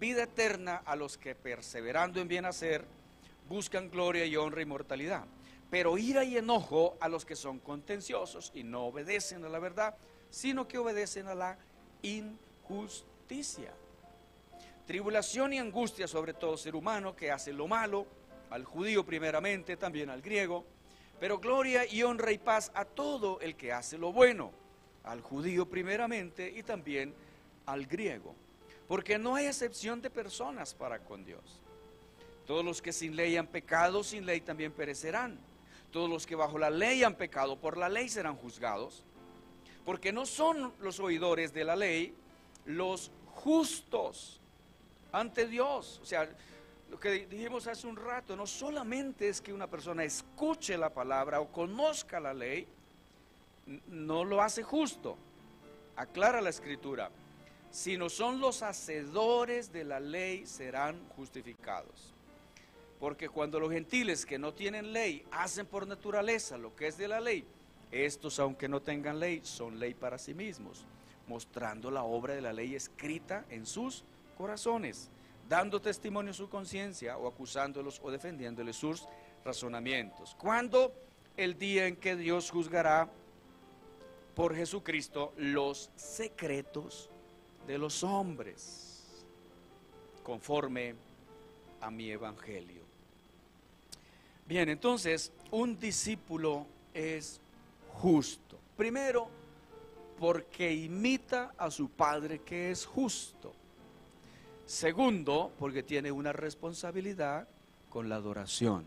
vida eterna a los que perseverando en bien hacer, buscan gloria y honra y mortalidad, pero ira y enojo a los que son contenciosos y no obedecen a la verdad, sino que obedecen a la injusticia. Tribulación y angustia sobre todo ser humano que hace lo malo, al judío primeramente, también al griego, pero gloria y honra y paz a todo el que hace lo bueno, al judío primeramente y también al griego, porque no hay excepción de personas para con Dios. Todos los que sin ley han pecado, sin ley también perecerán. Todos los que bajo la ley han pecado, por la ley serán juzgados, porque no son los oidores de la ley los justos ante Dios. O sea, lo que dijimos hace un rato, no solamente es que una persona escuche la palabra o conozca la ley, no lo hace justo, aclara la escritura, sino son los hacedores de la ley serán justificados. Porque cuando los gentiles que no tienen ley hacen por naturaleza lo que es de la ley, estos aunque no tengan ley son ley para sí mismos, mostrando la obra de la ley escrita en sus corazones, dando testimonio a su conciencia o acusándolos o defendiéndoles sus razonamientos. Cuando el día en que Dios juzgará por Jesucristo los secretos de los hombres, conforme a mi evangelio. Bien, entonces, un discípulo es justo. Primero, porque imita a su Padre que es justo. Segundo, porque tiene una responsabilidad con la adoración.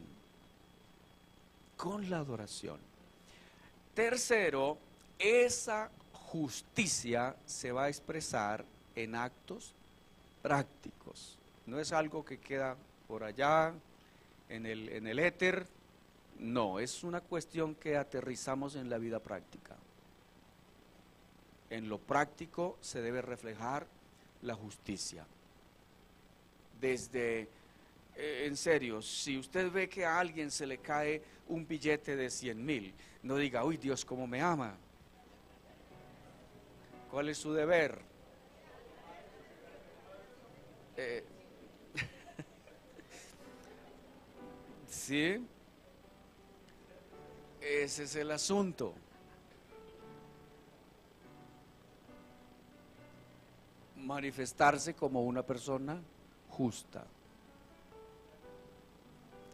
Con la adoración. Tercero, esa justicia se va a expresar en actos prácticos. No es algo que queda por allá en el éter. No, es una cuestión que aterrizamos en la vida práctica. En lo práctico se debe reflejar la justicia. Desde, en serio, si usted ve que a alguien se le cae un billete de 100,000, no diga, uy, Dios, cómo me ama. ¿Cuál es su deber? ¿Sí? Ese es el asunto. Manifestarse como una persona justa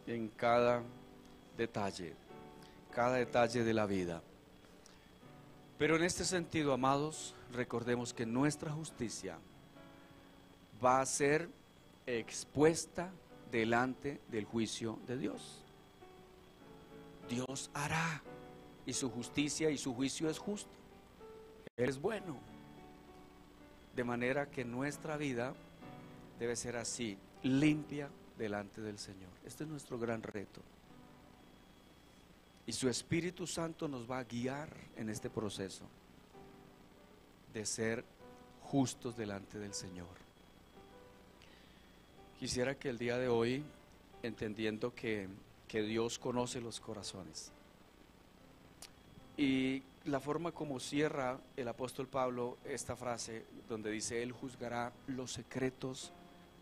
en cada detalle de la vida. Pero en este sentido, amados, recordemos que nuestra justicia va a ser expuesta delante del juicio de Dios. Dios hará, y su justicia y su juicio es justo. Él es bueno. De manera que nuestra vida debe ser así, limpia delante del Señor. Este es nuestro gran reto. Y su Espíritu Santo nos va a guiar en este proceso de ser justos delante del Señor. Quisiera que el día de hoy, entendiendo que Dios conoce los corazones, y la forma como cierra el apóstol Pablo esta frase, donde dice, Él juzgará los secretos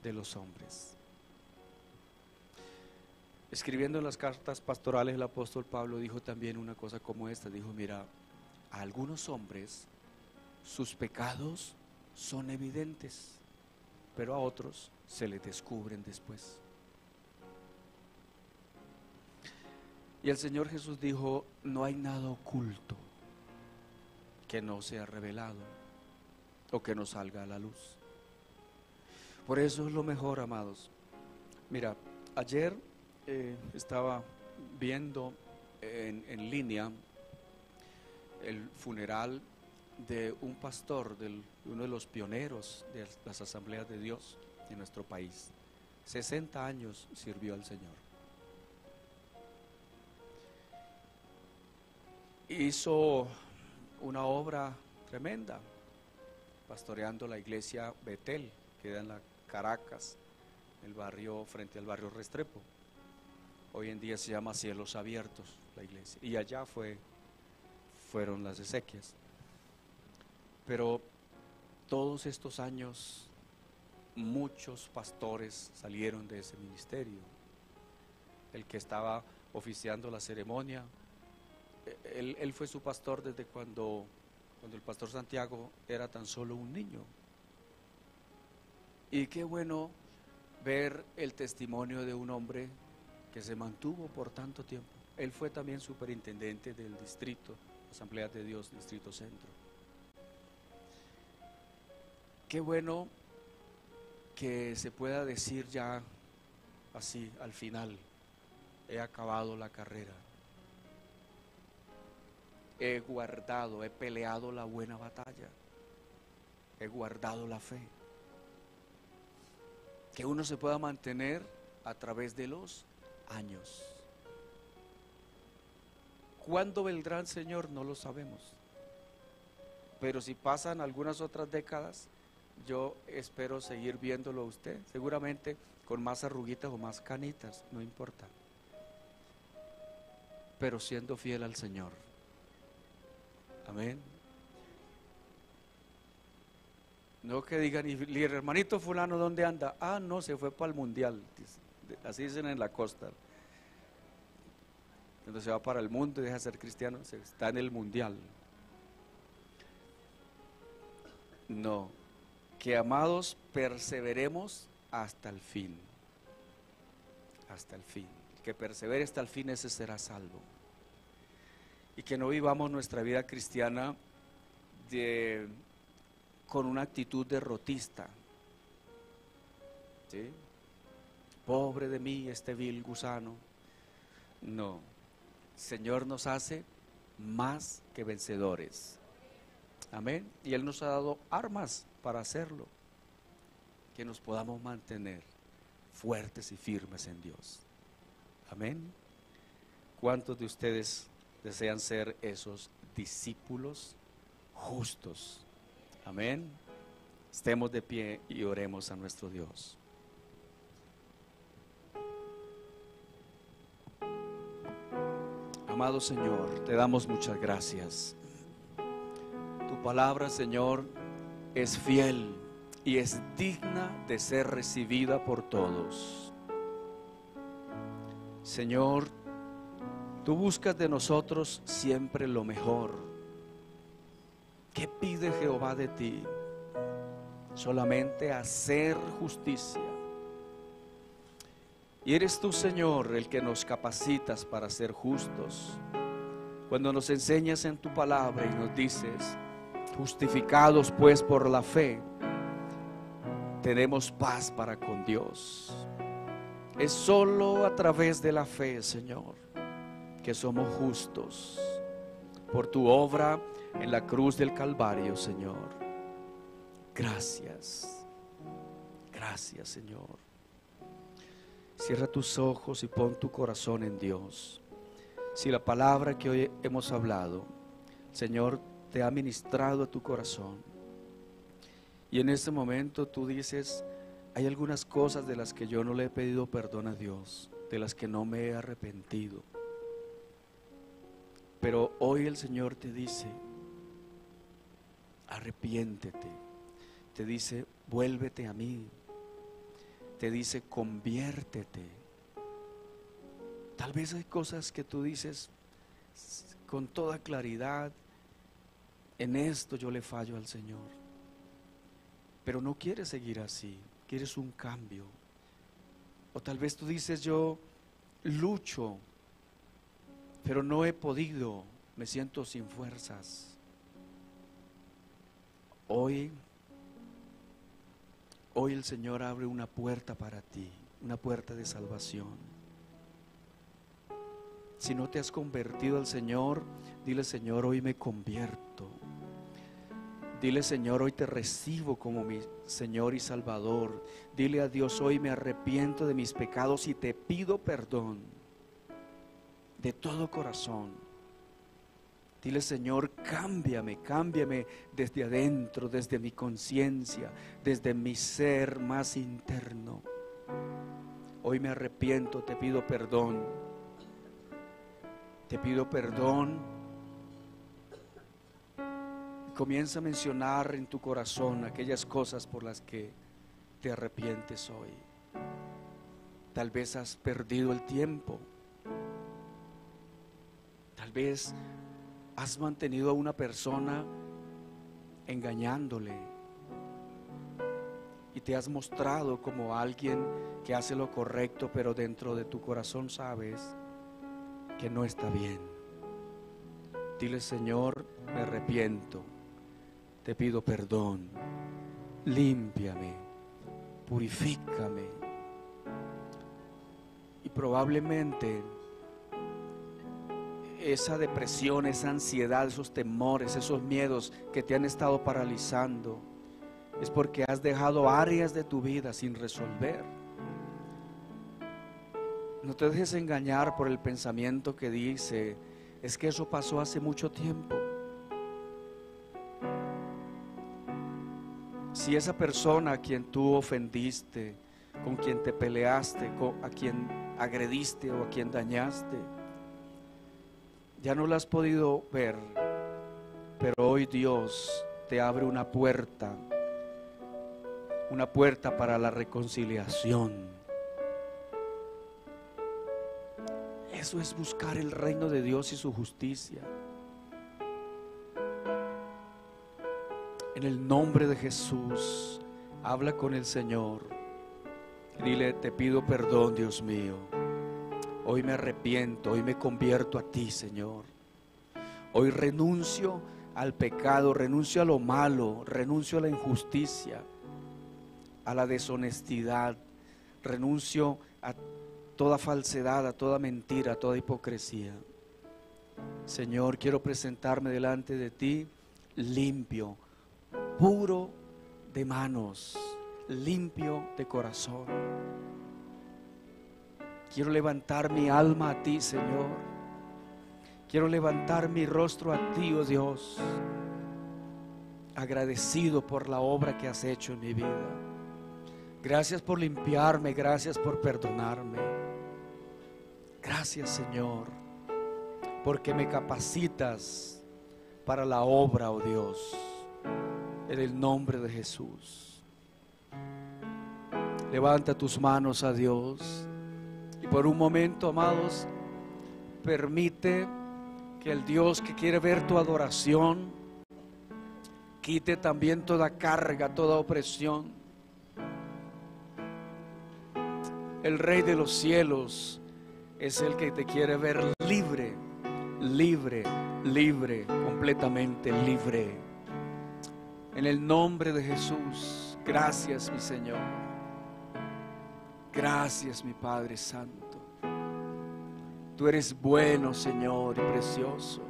de los hombres. Escribiendo en las cartas pastorales, el apóstol Pablo dijo también una cosa como esta, dijo, mira, a algunos hombres sus pecados son evidentes, pero a otros se les descubren después. Y el Señor Jesús dijo, no hay nada oculto que no sea revelado o que no salga a la luz. Por eso es lo mejor, amados. Mira, ayer estaba viendo en línea el funeral de un pastor, uno de los pioneros de las asambleas de Dios en nuestro país. 60 años sirvió al Señor. Hizo una obra tremenda pastoreando la iglesia Betel, que queda en la Caracas, el barrio, frente al barrio Restrepo. Hoy en día se llama Cielos Abiertos la iglesia, y allá fueron las exequias. Pero todos estos años muchos pastores salieron de ese ministerio. El que estaba oficiando la ceremonia, él fue su pastor desde cuando el pastor Santiago era tan solo un niño. Y qué bueno ver el testimonio de un hombre que se mantuvo por tanto tiempo. Él fue también superintendente del distrito, Asamblea de Dios, Distrito Centro. Qué bueno que se pueda decir ya así al final: he acabado la carrera, he guardado, he peleado la buena batalla, he guardado la fe. Que uno se pueda mantener a través de los años. ¿Cuándo vendrá el Señor? No lo sabemos. Pero si pasan algunas otras décadas, yo espero seguir viéndolo a usted, seguramente con más arruguitas o más canitas, no importa, pero siendo fiel al Señor. Amén. No que digan, y el hermanito fulano, ¿dónde anda? Ah, no, se fue para el mundial, así dicen en la costa. Cuando se va para el mundo y deja de ser cristiano, se está en el mundial. No, que amados perseveremos hasta el fin. Hasta el fin. El que persevere hasta el fin, ese será salvo. Y que no vivamos nuestra vida cristiana con una actitud derrotista. ¿Sí? Pobre de mí, este vil gusano. No, el Señor nos hace más que vencedores. Amén. Y Él nos ha dado armas para hacerlo. Que nos podamos mantener fuertes y firmes en Dios. Amén. ¿Cuántos de ustedes desean ser esos discípulos justos? Amén. Estemos de pie y oremos a nuestro Dios. Amado Señor, te damos muchas gracias. Tu palabra, Señor, es fiel y es digna de ser recibida por todos. Señor, tú buscas de nosotros siempre lo mejor. ¿Qué pide Jehová de ti? Solamente hacer justicia. Y eres tú, Señor, el que nos capacitas para ser justos. Cuando nos enseñas en tu palabra y nos dices: justificados pues por la fe, tenemos paz para con Dios. Es solo a través de la fe, Señor, que somos justos por tu obra en la cruz del Calvario, Señor. Gracias. Gracias, Señor. Cierra tus ojos y pon tu corazón en Dios. Si la palabra que hoy hemos hablado, Señor, te ha ministrado a tu corazón, y en este momento tú dices: hay algunas cosas de las que yo no le he pedido perdón a Dios, de las que no me he arrepentido, pero hoy el Señor te dice: arrepiéntete. Te dice: vuélvete a mí. Te dice: conviértete. Tal vez hay cosas que tú dices con toda claridad: en esto yo le fallo al Señor. Pero no quieres seguir así, quieres un cambio. O tal vez tú dices: yo lucho, pero no he podido, me siento sin fuerzas. Hoy el Señor abre una puerta para ti, una puerta de salvación. Si no te has convertido al Señor, dile: Señor, hoy me convierto. Dile: Señor, hoy te recibo como mi Señor y Salvador. Dile a Dios: hoy me arrepiento de mis pecados y te pido perdón de todo corazón. Dile, Señor, cámbiame, cámbiame desde adentro, desde mi conciencia, desde mi ser más interno. Hoy me arrepiento, te pido perdón. Te pido perdón. Comienza a mencionar en tu corazón aquellas cosas por las que te arrepientes hoy. Tal vez has perdido el tiempo. Tal vez has mantenido a una persona engañándole y te has mostrado como alguien que hace lo correcto, pero dentro de tu corazón sabes que no está bien. Dile, Señor, me arrepiento, te pido perdón, límpiame, purifícame. Y probablemente esa depresión, esa ansiedad, esos temores, esos miedos que te han estado paralizando, es porque has dejado áreas de tu vida sin resolver. No te dejes engañar por el pensamiento que dice, es que eso pasó hace mucho tiempo. Si esa persona a quien tú ofendiste, con quien te peleaste, a quien agrediste o a quien dañaste, ya no la has podido ver, pero hoy Dios te abre una puerta para la reconciliación. Eso es buscar el reino de Dios y su justicia. En el nombre de Jesús, habla con el Señor. Dile, te pido perdón, Dios mío. Hoy me arrepiento, hoy me convierto a ti, Señor. Hoy renuncio al pecado, renuncio a lo malo, renuncio a la injusticia, a la deshonestidad, renuncio a toda falsedad, a toda mentira, a toda hipocresía. Señor, quiero presentarme delante de ti limpio, puro de manos, limpio de corazón. Quiero levantar mi alma a ti, Señor. Quiero levantar mi rostro a ti, oh Dios, agradecido por la obra que has hecho en mi vida. Gracias por limpiarme, gracias por perdonarme. Gracias, Señor, porque me capacitas para la obra, oh Dios, en el nombre de Jesús. Levanta tus manos a Dios. Y por un momento, amados, permite que el Dios que quiere ver tu adoración quite también toda carga, toda opresión. El Rey de los cielos es el que te quiere ver libre, libre, libre, completamente libre. En el nombre de Jesús, gracias, mi Señor. Gracias, mi Padre Santo. Tú eres bueno, Señor, y precioso.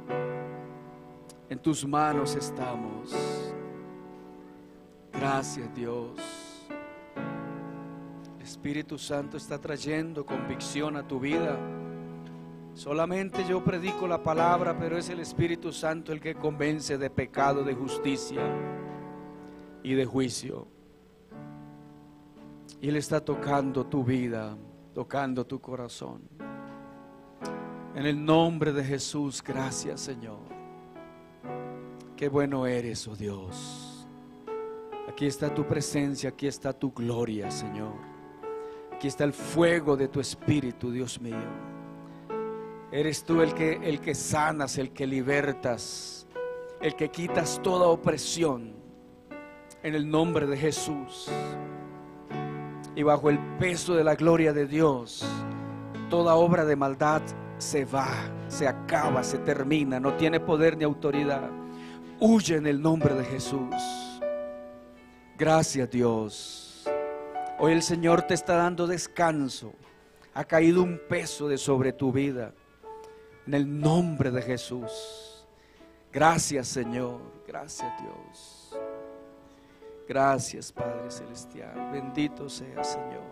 En tus manos estamos. Gracias, Dios. El Espíritu Santo está trayendo convicción a tu vida. Solamente yo predico la palabra, pero es el Espíritu Santo el que convence de pecado, de justicia y de juicio. Y Él está tocando tu vida, tocando tu corazón. En el nombre de Jesús, gracias, Señor. Qué bueno eres, oh Dios. Aquí está tu presencia, aquí está tu gloria, Señor. Aquí está el fuego de tu Espíritu, Dios mío. Eres tú el que sanas, el que libertas, el que quitas toda opresión. En el nombre de Jesús. Y bajo el peso de la gloria de Dios, toda obra de maldad se va, se acaba, se termina, no tiene poder ni autoridad. Huye en el nombre de Jesús. Gracias, Dios. Hoy el Señor te está dando descanso. Ha caído un peso de sobre tu vida. En el nombre de Jesús. Gracias, Señor. Gracias, Dios. Gracias, Padre Celestial. Bendito sea, Señor.